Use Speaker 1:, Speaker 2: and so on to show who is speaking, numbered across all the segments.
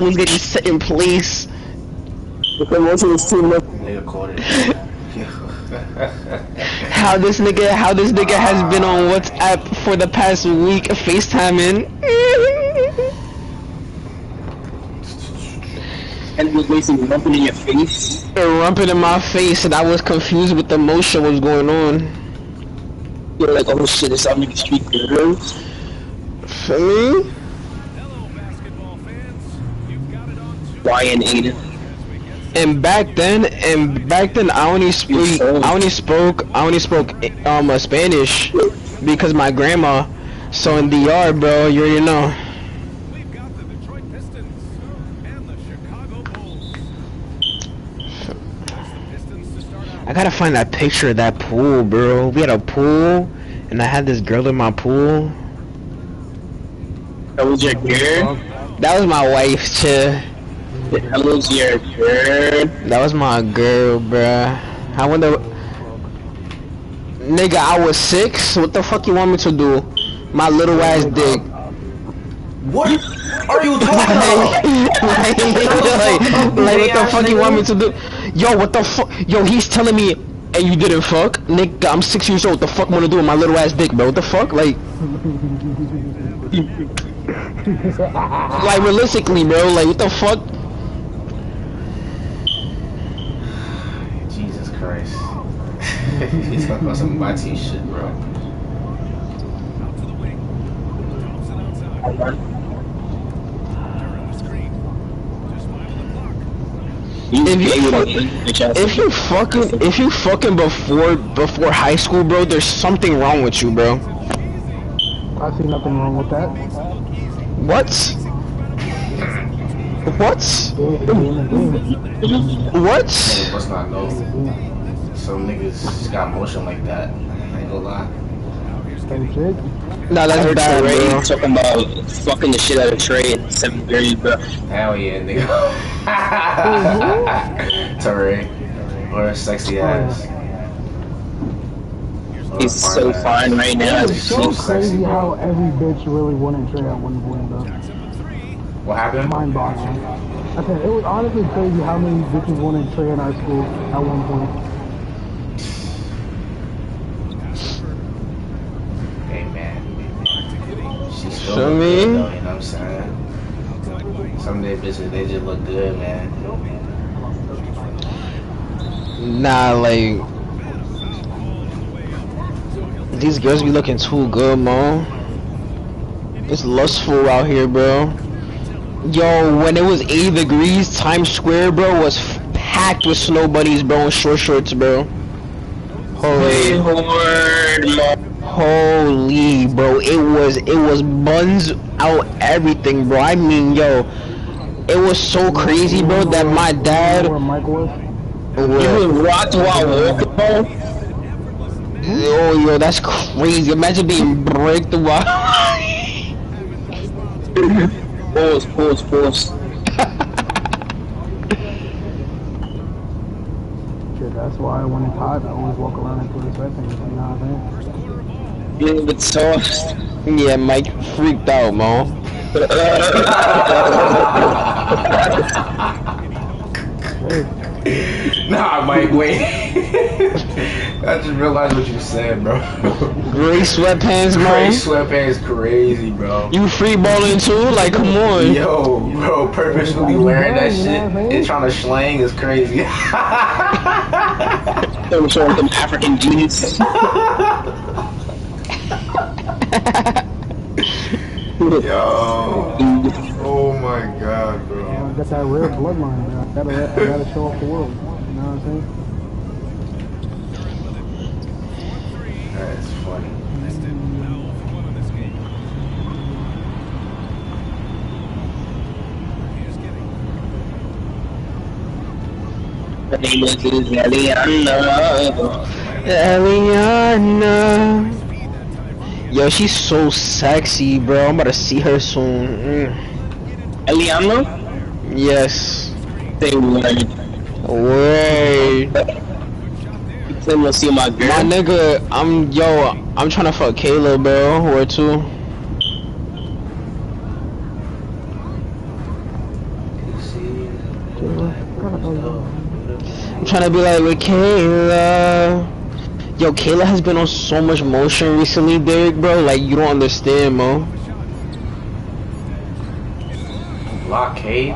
Speaker 1: was getting set in place.
Speaker 2: The promotion was too much.
Speaker 3: Nigga caught it.
Speaker 1: How this nigga has been on WhatsApp for the past week, FaceTiming.
Speaker 2: And it was basically rumping in your face.
Speaker 1: Rumping in my face, and I was confused with the motion was going on.
Speaker 2: You're like, oh shit, it's all nigga street girls.
Speaker 1: For me?
Speaker 2: Y and Aiden.
Speaker 1: And back then, I only spoke Spanish because my grandma. So in DR, bro, you already know. I gotta find that picture of that pool, bro. We had a pool, and I had this girl in my pool.
Speaker 2: That was your girl?
Speaker 1: That was my wife, chill.
Speaker 2: That was your girl?
Speaker 1: That was my girl, bruh. I wonder... Nigga, I was 6? What the fuck you want me to do? My little ass dick.
Speaker 3: What are you talking about?
Speaker 1: like, what the fuck you want me to do? Yo, what the fuck? Yo, he's telling me, and you didn't fuck? Nigga, I'm 6 years old. What the fuck wanna do with my little ass dick, bro? What the fuck? Like... like, realistically, bro. Like, what the fuck?
Speaker 3: Jesus Christ. He's talking about some Mati shit, bro.
Speaker 1: If you fucking before high school, bro, there's something wrong with you, bro.
Speaker 4: I see nothing wrong with that.
Speaker 1: What? What? What?
Speaker 3: Niggas must not know. Some niggas just got motion like that. I ain't gonna lie.
Speaker 1: Nah, that's bad, bro.
Speaker 2: Talking about fucking the shit out of Trey in 7th grade, bro.
Speaker 3: Hell yeah, nigga. Torre. Or a sexy ass.
Speaker 2: He's so fine right now.
Speaker 4: It's so crazy how every bitch really wanted Trey at one point, though.
Speaker 3: What happened?
Speaker 4: Mind-boggling. I said, it was honestly crazy how many bitches wanted Trey in our school at one point.
Speaker 3: Hey, man. She's still
Speaker 1: So
Speaker 3: look
Speaker 1: me?
Speaker 3: good, though, you know what I'm saying? Some of their bitches, they just look good, man.
Speaker 1: Nah, like... These girls be looking too good, man. It's lustful out here, bro. Yo, when it was 80 degrees, Times Square, bro, was packed with snow bunnies, bro, and short shorts, bro. Holy, bro, it was buns out everything, bro. I mean, yo, it was so crazy, bro, that my dad.
Speaker 4: Where Mike was?
Speaker 2: You was rocked while walking home?
Speaker 1: Yo, that's crazy. Imagine being bricked while.
Speaker 2: Pause.
Speaker 4: Shit, that's why when it's hot, I always walk around and put a sweatpants, you know what I'm saying?
Speaker 2: Yeah, but soft.
Speaker 1: Yeah, Mike freaked out, man.
Speaker 3: Nah, Mike, wait. I just realized what you said, bro.
Speaker 1: Gray sweatpants,
Speaker 3: Gray
Speaker 1: man.
Speaker 3: sweatpants crazy, bro.
Speaker 1: You free balling too? Like, come on.
Speaker 3: Yo, bro, purposefully wearing that shit and trying to slang is crazy.
Speaker 2: They were showing them African jeans.
Speaker 3: Yo. Oh my god, bro.
Speaker 4: I got that rare bloodline, bro. I gotta show off the world. You know what I'm saying?
Speaker 3: That's funny.
Speaker 2: Her name is Eliana.
Speaker 1: Eliana. Yo, she's so sexy, bro. I'm about to see her soon.
Speaker 2: Eliana?
Speaker 1: Yes.
Speaker 2: Say word.
Speaker 1: Word.
Speaker 2: You claim to see my girl?
Speaker 1: My nigga, I'm trying to fuck Kayla, bro. Where to? I'm trying to be like with Kayla. Yo, Kayla has been on so much motion recently, Derek, bro. Like, you don't understand, Mo.
Speaker 3: Blockade.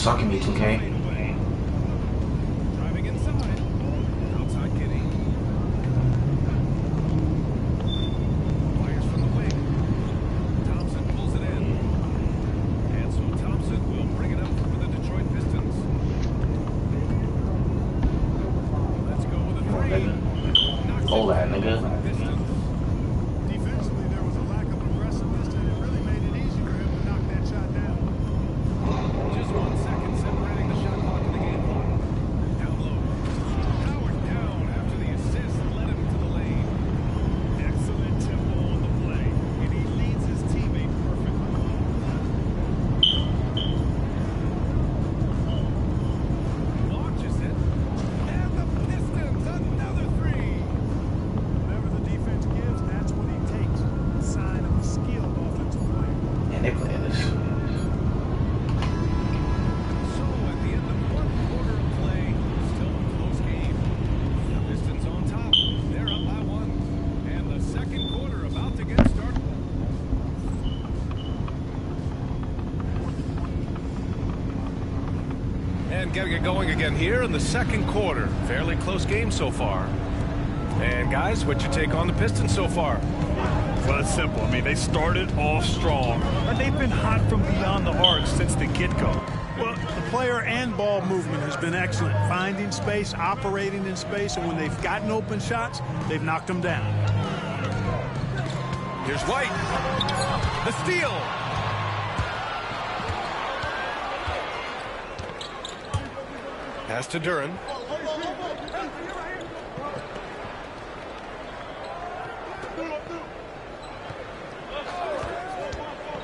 Speaker 3: Sucking me, 2K.
Speaker 5: Driving inside. Outside Kitty. Fires from the wing. Thompson pulls it in. And so Thompson will bring it up for the Detroit Pistons. Let's go with a three.
Speaker 3: Hold that, nigga.
Speaker 5: Pistons. Defensively, there was a lack of aggressiveness, and it really made it easy for him to knock that shot down. Just 1 second separating the shot clock and the game clock. Down low. Howard down after the assist led him to the lane. Excellent tempo on the play, and he leads his teammate perfectly. Launches it, and the Pistons another three. Whatever the defense gives, that's what he takes. A sign of a skilled offensive player.
Speaker 3: And they playing this.
Speaker 5: So, at the end of 1 quarter of play, still a close game. The Pistons on top. They're up by 1. And the second quarter about to get started. And getting it going again here in the second quarter. Fairly close game so far. And guys, what's your take on the Pistons so far?
Speaker 6: Well, it's simple. I mean, they started off strong, and they've been hot from beyond the arc since the get-go.
Speaker 7: Well, the player and ball movement has been excellent. Finding space, operating in space, and when they've gotten open shots, they've knocked them down.
Speaker 5: Here's White. The steal. Pass to Duren.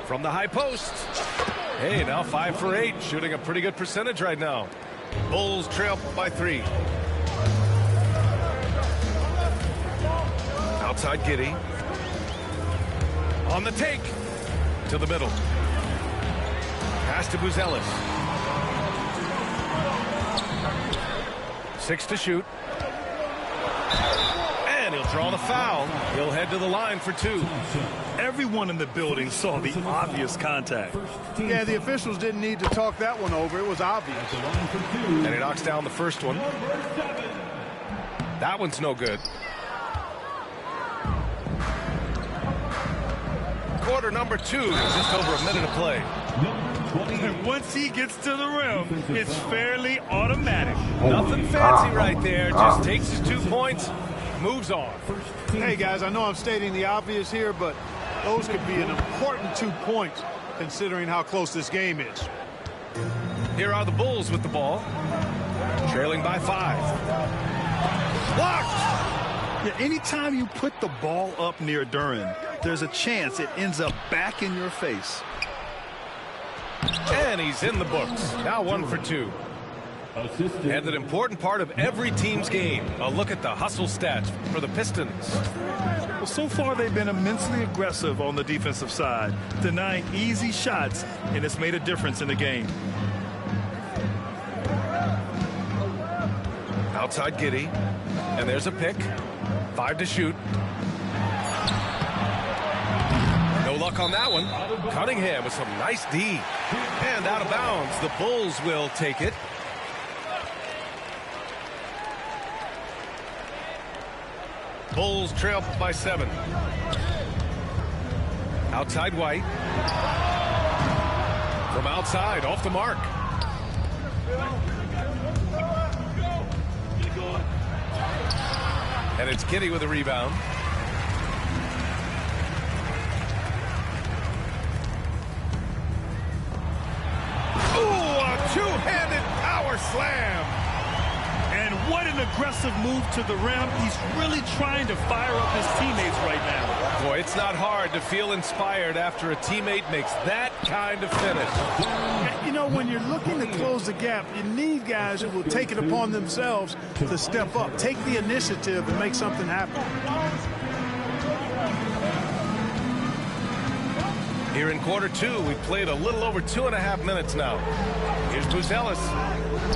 Speaker 5: From the high post. Hey, now 5 for 8, shooting a pretty good percentage right now. Bulls trail by 3. Outside Giddey. On the take. To the middle. Pass to Buzelis. 6 to shoot. And he'll draw the foul. He'll head to the line for 2.
Speaker 6: Everyone in the building saw the obvious contact.
Speaker 7: Yeah, the officials didn't need to talk that one over. It was obvious.
Speaker 5: And he knocks down the first one. That one's no good. Quarter number 2, just over a minute of play.
Speaker 6: And once he gets to the rim, it's fairly automatic.
Speaker 5: Nothing fancy right there. Just takes his 2 points, moves on.
Speaker 7: Hey, guys, I know I'm stating the obvious here, but those could be an important 2 points considering how close this game is.
Speaker 5: Here are the Bulls with the ball. Trailing by 5. Blocked!
Speaker 6: Yeah, anytime you put the ball up near Duren, there's a chance it ends up back in your face.
Speaker 5: And he's in the books. Now 1 for 2. And an important part of every team's game. A look at the hustle stats for the Pistons.
Speaker 6: Well, so far they've been immensely aggressive on the defensive side, denying easy shots, and it's made a difference in the game.
Speaker 5: Outside Giddey. And there's a pick. 5 to shoot. No luck on that one. Cunningham with some nice D. And out of bounds. The Bulls will take it. Bulls trail by 7. Outside White. From outside, off the mark. And it's Giddey with a rebound. Ooh, a two-handed power slam.
Speaker 6: And What an aggressive move to the rim. He's really trying to fire up his teammates right now.
Speaker 8: Boy, it's not hard to feel inspired after a teammate makes that kind of finish.
Speaker 7: You know, when you're looking to close the gap, you need guys who will take it upon themselves to step up, take the initiative, and make something happen.
Speaker 8: Here in quarter two, we've played a little over 2.5 minutes now. Here's Buzelis.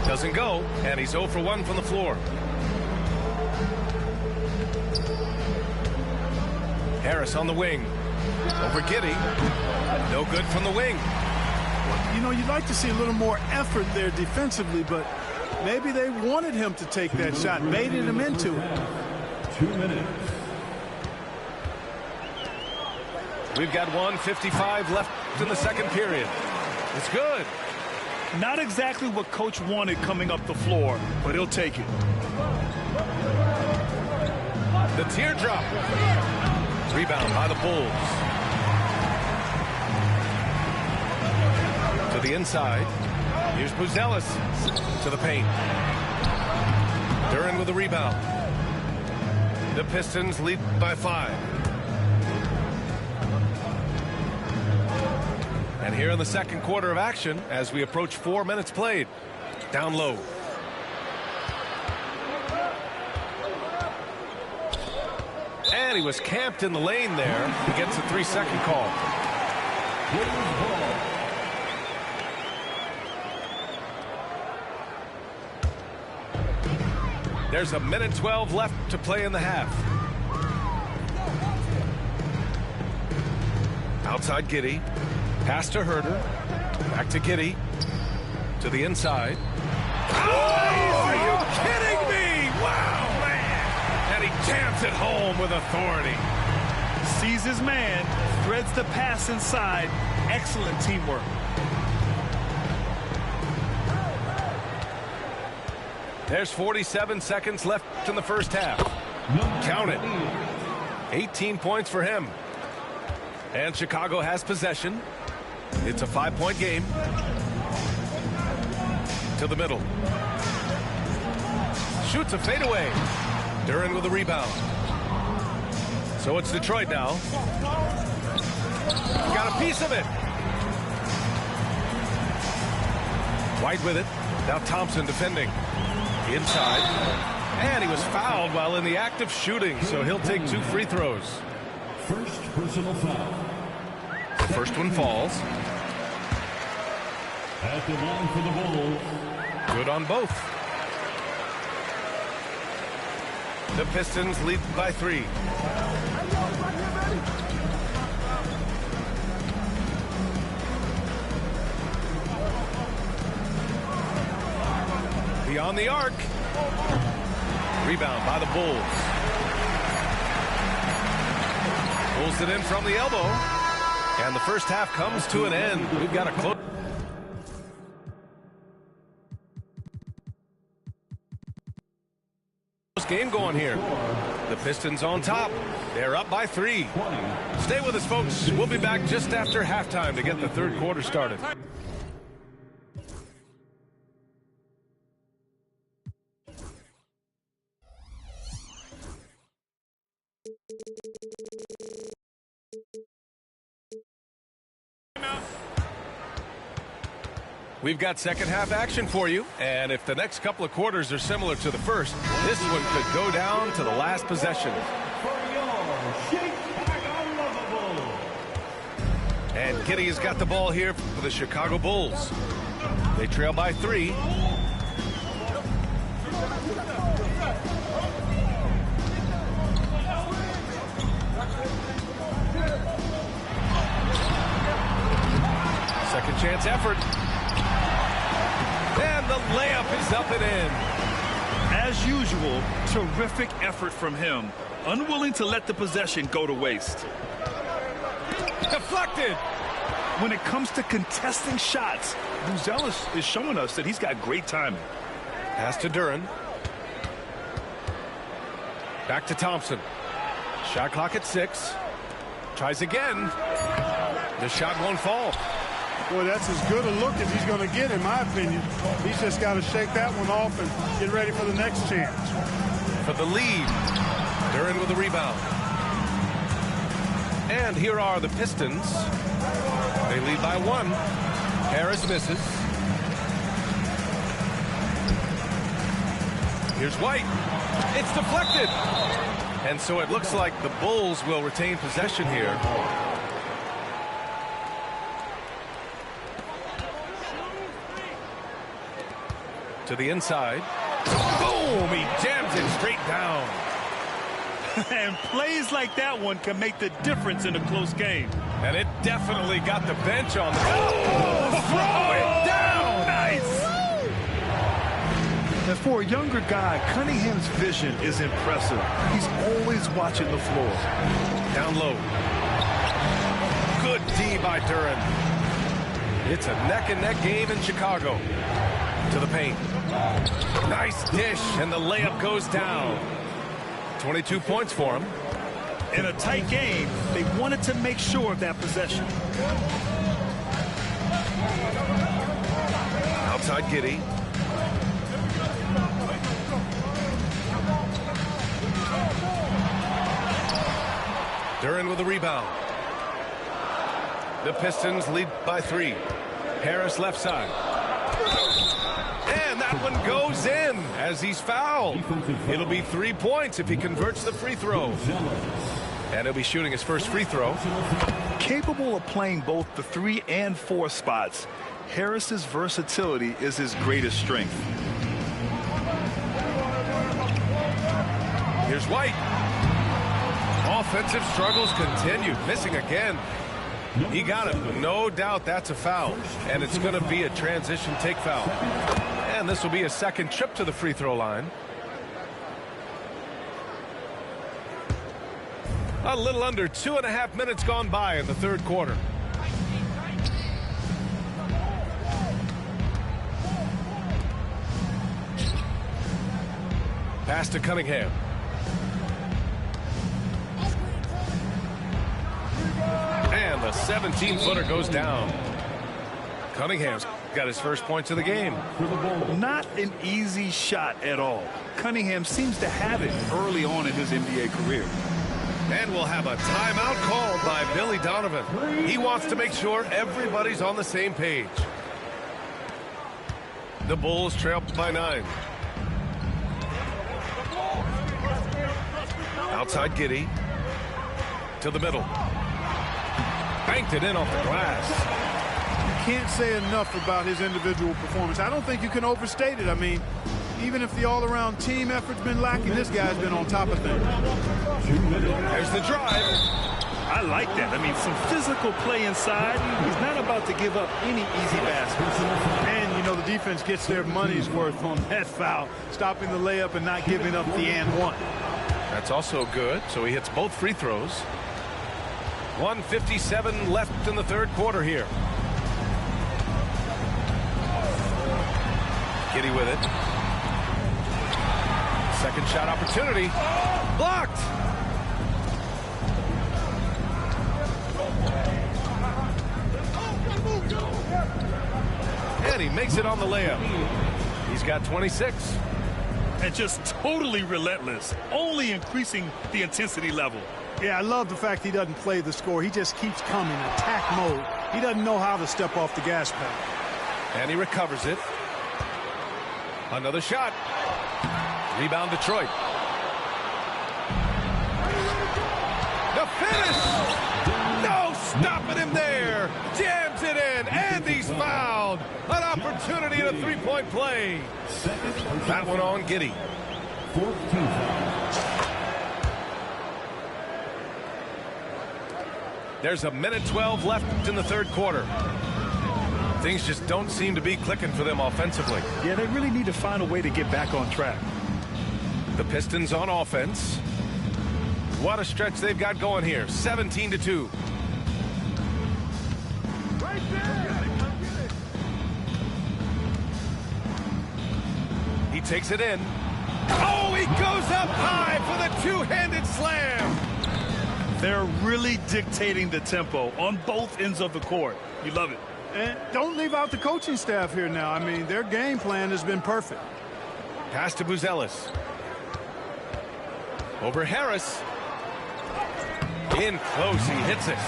Speaker 8: Doesn't go, and he's 0 for 1 from the floor. Harris on the wing. Over Giddey. No good from the wing.
Speaker 7: You know, you'd like to see a little more effort there defensively, but maybe they wanted him to take that shot, baited him into it.
Speaker 5: 2 minutes.
Speaker 8: We've got 1:55 left in the second period. It's good.
Speaker 6: Not exactly what Coach wanted coming up the floor, but he'll take it.
Speaker 8: The teardrop. Rebound by the Bulls. To the inside. Here's Buzelis to the paint. Duren with the rebound. The Pistons lead by 5. And here in the second quarter of action, as we approach 4 minutes played. Down low. And he was camped in the lane there. He gets a 3-second call. There's 1:12 left to play in the half. Outside Giddey. Pass to Herter. Back to Giddey. To the inside. Oh, are you kidding me? Wow, man. And he jams it home with authority.
Speaker 6: Sees his man, threads the pass inside. Excellent teamwork.
Speaker 8: There's 47 seconds left in the first half. Count it. 18 points for him. And Chicago has possession. It's a 5-point game. To the middle. Shoots a fadeaway. Duren with the rebound. So it's Detroit now. Got a piece of it. White with it. Now Thompson defending. Inside. And he was fouled while in the act of shooting, so he'll take 2 free throws.
Speaker 5: First personal foul.
Speaker 8: The first one falls.
Speaker 5: At the line for the Bulls.
Speaker 8: Good on both. The Pistons lead by 3. Beyond the arc. Rebound by the Bulls. Pulls it in from the elbow. And the first half comes to an end. We've got a close game going here. The Pistons on top. They're up by 3. Stay with us, folks. We'll be back just after halftime to get the third quarter started. We've got second half action for you, and if the next couple of quarters are similar to the first, this one could go down to the last possession. And Giddey has got the ball here for the Chicago Bulls. They trail by 3. Second chance effort. And the layup is up and in.
Speaker 6: As usual, terrific effort from him. Unwilling to let the possession go to waste.
Speaker 8: Deflected.
Speaker 6: When it comes to contesting shots, Buzelis is showing us that he's got great timing.
Speaker 8: Pass to Duren. Back to Thompson. Shot clock at 6. Tries again. The shot won't fall.
Speaker 7: Boy, that's as good a look as he's going to get, in my opinion. He's just got to shake that one off and get ready for the next chance.
Speaker 8: For the lead, Duren with the rebound. And here are the Pistons. They lead by 1. Harris misses. Here's White. It's deflected. And so it looks like the Bulls will retain possession here. To the inside. Boom! He jams it straight down.
Speaker 6: And plays like that one can make the difference in a close game.
Speaker 8: And it definitely got the bench on the throw it down!
Speaker 6: Nice! And for a younger guy, Cunningham's vision is impressive. He's always watching the floor.
Speaker 8: Down low. Good D by Duren. It's a neck-and-neck game in Chicago. To the paint. Nice dish, and the layup goes down. 22 points for him.
Speaker 6: In a tight game, they wanted to make sure of that possession.
Speaker 8: Outside Giddey. Duren with the rebound. The Pistons lead by 3. Harris left side. And that one goes in as he's fouled. It'll be 3 points if he converts the free throw. And he'll be shooting his first free throw.
Speaker 6: Capable of playing both the 3 and 4 spots, Harris's versatility is his greatest strength.
Speaker 8: Here's White. Offensive struggles continue. Missing again. He got it. No doubt that's a foul. And it's going to be a transition take foul. And this will be a second trip to the free throw line. A little under 2.5 minutes gone by in the third quarter. Pass to Cunningham. And the 17-footer goes down. Cunningham's got his first points of the game.
Speaker 6: Not an easy shot at all. Cunningham seems to have it early on in his NBA career.
Speaker 8: And we'll have a timeout called by Billy Donovan. He wants to make sure everybody's on the same page. The Bulls trail by 9. Outside Giddey. To the middle. Banked it in off the glass.
Speaker 7: Can't say enough about his individual performance. I don't think you can overstate it. I mean, even if the all-around team effort's been lacking, this guy's been on top of things.
Speaker 8: There's the drive.
Speaker 6: I like that. I mean, some physical play inside. He's not about to give up any easy baskets.
Speaker 7: And, you know, the defense gets their money's worth on that foul, stopping the layup and not giving up the and one.
Speaker 8: That's also good. So he hits both free throws. 1:57 left in the third quarter here. Giddey with it. Second shot opportunity. Blocked. And he makes it on the layup. He's got 26.
Speaker 6: And just totally relentless, only increasing the intensity level.
Speaker 7: Yeah, I love the fact he doesn't play the score. He just keeps coming, attack mode. He doesn't know how to step off the gas pedal.
Speaker 8: And he recovers it. Another shot. Rebound Detroit. The finish! No stopping him there. Jams it in, and he's fouled. An opportunity in a three-point play. That one on Giddey. There's 1:12 left in the third quarter. Things just don't seem to be clicking for them offensively.
Speaker 6: Yeah, they really need to find a way to get back on track.
Speaker 8: The Pistons on offense. What a stretch they've got going here. 17-2.
Speaker 7: Right there.
Speaker 8: He takes it in. Oh, he goes up high for the two-handed slam.
Speaker 6: They're really dictating the tempo on both ends of the court. You love it.
Speaker 7: And don't leave out the coaching staff here now. I mean, their game plan has been perfect.
Speaker 8: Pass to Buzelis. Over Harris. In close, he hits it.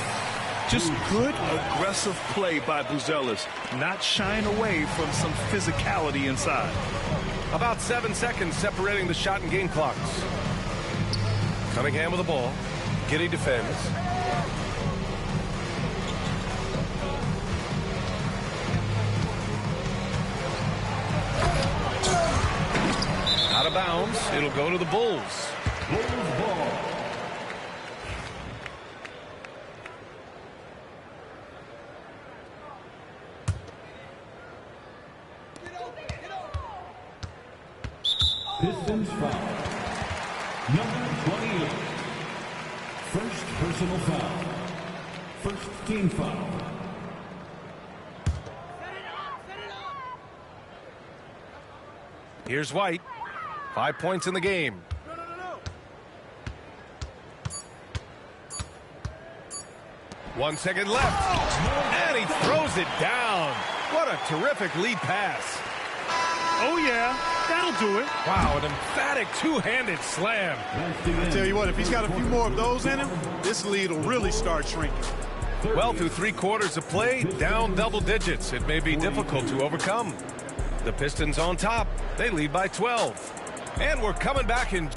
Speaker 6: Just good, aggressive play by Buzelis, not shying away from some physicality inside.
Speaker 8: About 7 seconds separating the shot and game clocks. Cunningham with the ball. Giddey defends. Out of bounds. It'll go to the Bulls.
Speaker 5: Bulls ball. Pistons foul. Number 28. First personal foul. First team foul.
Speaker 8: Here's White. 5 points in the game. One second left. And he throws it down. What a terrific lead pass.
Speaker 6: Oh, yeah, that'll do it.
Speaker 8: Wow, an emphatic two-handed slam.
Speaker 7: I tell you what, if he's got a few more of those in him, this lead will really start shrinking.
Speaker 8: Well, through 3 quarters of play, down double digits. It may be difficult to overcome. The Pistons on top. They lead by 12. And we're coming back in.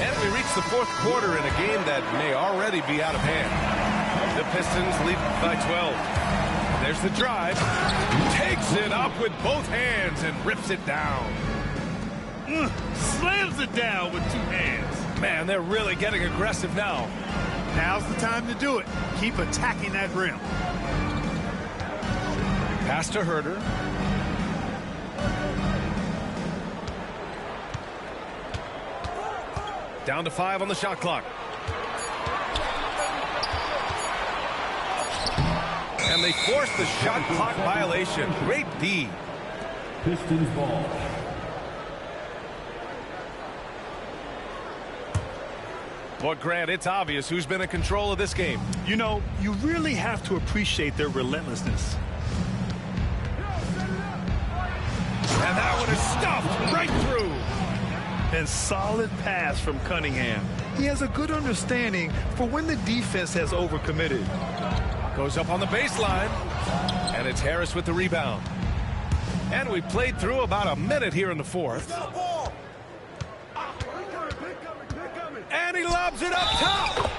Speaker 8: And we reach the 4th quarter in a game that may already be out of hand. The Pistons lead by 12. There's the drive. Takes it up with both hands and rips it down.
Speaker 6: Slams it down with 2 hands.
Speaker 8: Man, they're really getting aggressive now.
Speaker 7: Now's the time to do it. Keep attacking that rim.
Speaker 8: Pass to Herder. Down to 5 on the shot clock. And they force the shot clock violation. Great D.
Speaker 5: Pistons ball.
Speaker 8: Well, Grant, it's obvious who's been in control of this game.
Speaker 6: You know, you really have to appreciate their relentlessness.
Speaker 8: And that one is stuffed right through.
Speaker 6: And solid pass from Cunningham. He has a good understanding for when the defense has overcommitted.
Speaker 8: Goes up on the baseline. And it's Harris with the rebound. And we played through about a minute here in the 4th. And he lobs it up top.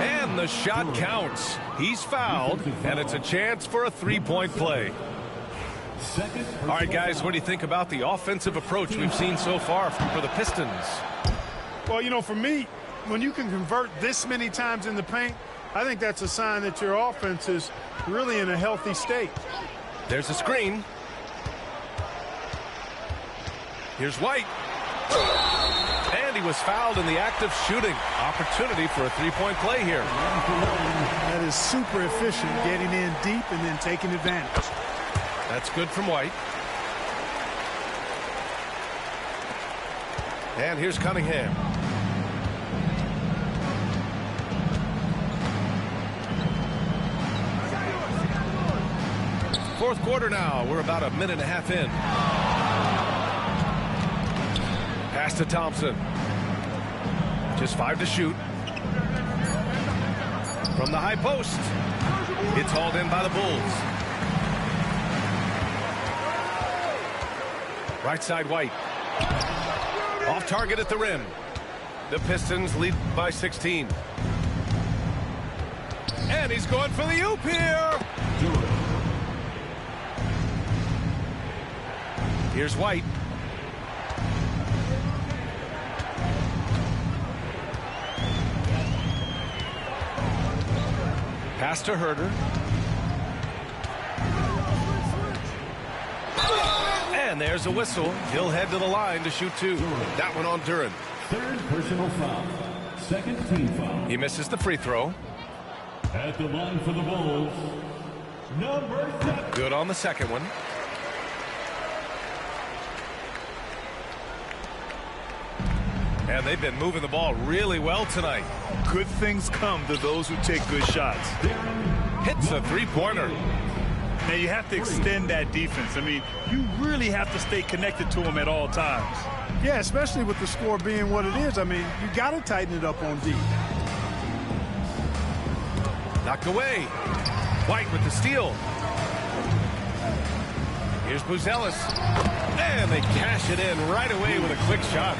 Speaker 8: And the shot counts. He's fouled. And it's a chance for a 3-point play. All right, guys, what do you think about the offensive approach we've seen so far for the Pistons?
Speaker 7: Well, you know, for me, when you can convert this many times in the paint, I think that's a sign that your offense is really in a healthy state.
Speaker 8: There's a screen. Here's White. And he was fouled in the act of shooting. Opportunity for a 3-point play here.
Speaker 7: That is super efficient, getting in deep and then taking advantage.
Speaker 8: That's good from White. And here's Cunningham. Fourth quarter now. We're about a minute and a half in. Pass to Thompson. Just 5 to shoot. From the high post. It's hauled in by the Bulls. Right side, White. Off target at the rim. The Pistons lead by 16. And he's going for the oop here. Here's White. Pass to Herder. And there's a whistle. He'll head to the line to shoot 2. That one on Duren.
Speaker 5: 3rd personal foul. 2nd team foul.
Speaker 8: He misses the free throw.
Speaker 5: At the line for the Bulls, number 7.
Speaker 8: Good on the second one. And they've been moving the ball really well tonight.
Speaker 6: Good things come to those who take good shots.
Speaker 8: Hits a three-pointer.
Speaker 6: Now you have to extend that defense. I mean, you really have to stay connected to them at all times.
Speaker 7: Yeah, especially with the score being what it is. I mean, you got to tighten it up on D.
Speaker 8: Knocked away. White with the steal. Here's Buzelis. And they cash it in right away with a quick shot.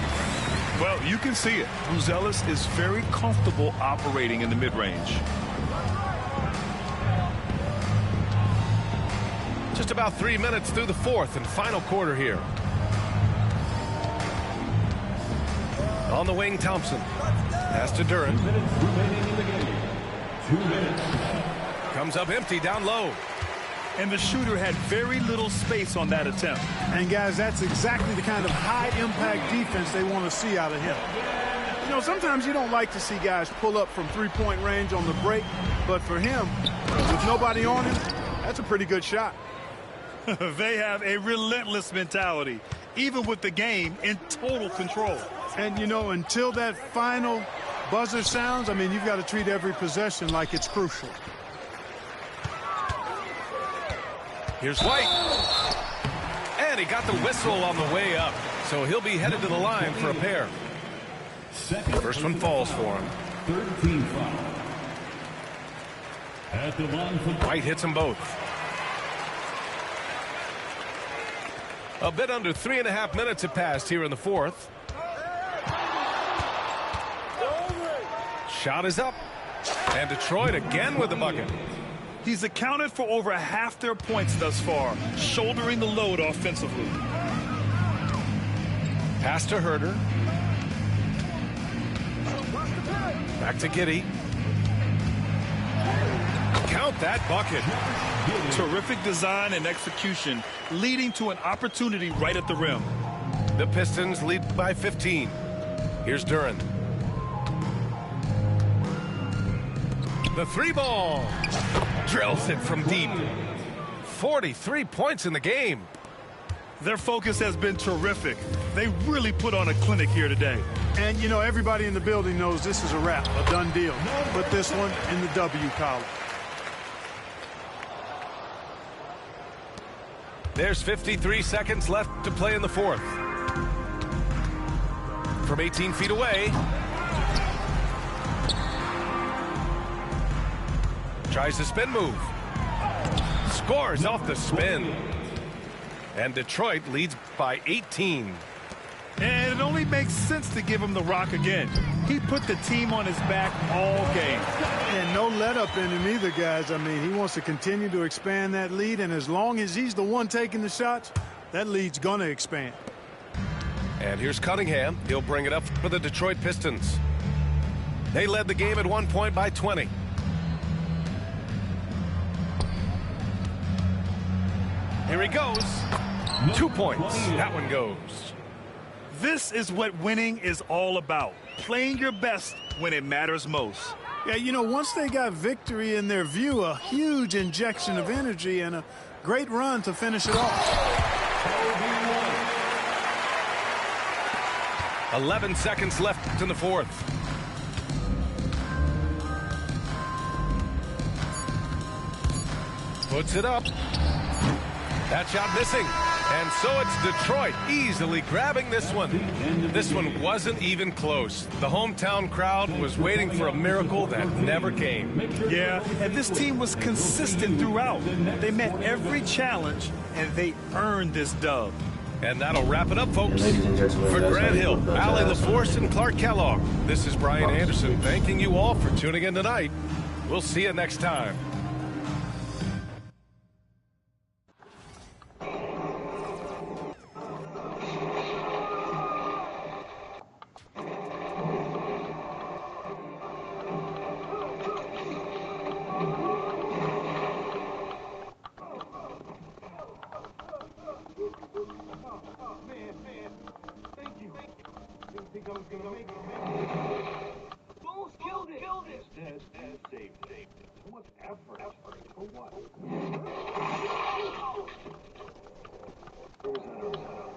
Speaker 6: Well, you can see it. Buzelis is very comfortable operating in the mid-range.
Speaker 8: Just about 3 minutes through the fourth and final quarter here. On the wing, Thompson. Pass to Duren.
Speaker 5: 2 minutes.
Speaker 8: Comes up empty down low.
Speaker 6: And the shooter had very little space on that attempt.
Speaker 7: And, guys, that's exactly the kind of high-impact defense they want to see out of him. You know, sometimes you don't like to see guys pull up from three-point range on the break, but for him, with nobody on him, that's a pretty good shot.
Speaker 6: They have a relentless mentality, even with the game in total control.
Speaker 7: And, you know, until that final buzzer sounds, I mean, you've got to treat every possession like it's crucial.
Speaker 8: Here's White. And he got the whistle on the way up. So he'll be headed to the line for a pair. First one falls for him.
Speaker 5: 13 foul. At the line for
Speaker 8: White hits them both. A bit under 3.5 minutes have passed here in the fourth. Shot is up. And Detroit again with the bucket.
Speaker 6: He's accounted for over half their points thus far, shouldering the load offensively.
Speaker 8: Pass to Herder. Back to Giddey. Count that bucket.
Speaker 6: Terrific design and execution, leading to an opportunity right at the rim.
Speaker 8: The Pistons lead by 15. Here's Duren. The three ball. Drills it from deep. 43 points in the game.
Speaker 6: Their focus has been terrific. They really put on a clinic here today.
Speaker 7: And, you know, everybody in the building knows this is a wrap, a done deal. Put this one in the W column.
Speaker 8: There's 53 seconds left to play in the fourth. From 18 feet away. Tries the spin move. Scores off the spin. And Detroit leads by 18.
Speaker 6: And it only makes sense to give him the rock again. He put the team on his back all game.
Speaker 7: And no let up in him either, guys. I mean, he wants to continue to expand that lead, and as long as he's the one taking the shots, that lead's going to expand.
Speaker 8: And here's Cunningham. He'll bring it up for the Detroit Pistons. They led the game at 1 point by 20. Here he goes. 2 points. That one goes.
Speaker 6: This is what winning is all about. Playing your best when it matters most.
Speaker 7: Yeah, you know, once they got victory in their view, a huge injection of energy and a great run to finish it off.
Speaker 8: 11 seconds left in the fourth. Puts it up. That shot missing. And so it's Detroit easily grabbing this one. This one wasn't even close. The hometown crowd was waiting for a miracle that never came.
Speaker 6: Yeah, and this team was consistent throughout. They met every challenge, and they earned this dub.
Speaker 8: And that'll wrap it up, folks.
Speaker 3: Ladies and gentlemen,
Speaker 8: For
Speaker 3: that's
Speaker 8: Grant
Speaker 3: how
Speaker 8: Hill,
Speaker 3: you put
Speaker 8: Allie
Speaker 3: that.
Speaker 8: LaForce, and Clark Kellogg, this is Brian Anderson thanking you all for tuning in tonight. We'll see you next time.
Speaker 5: Killed it. Saved. So much effort. For what? There was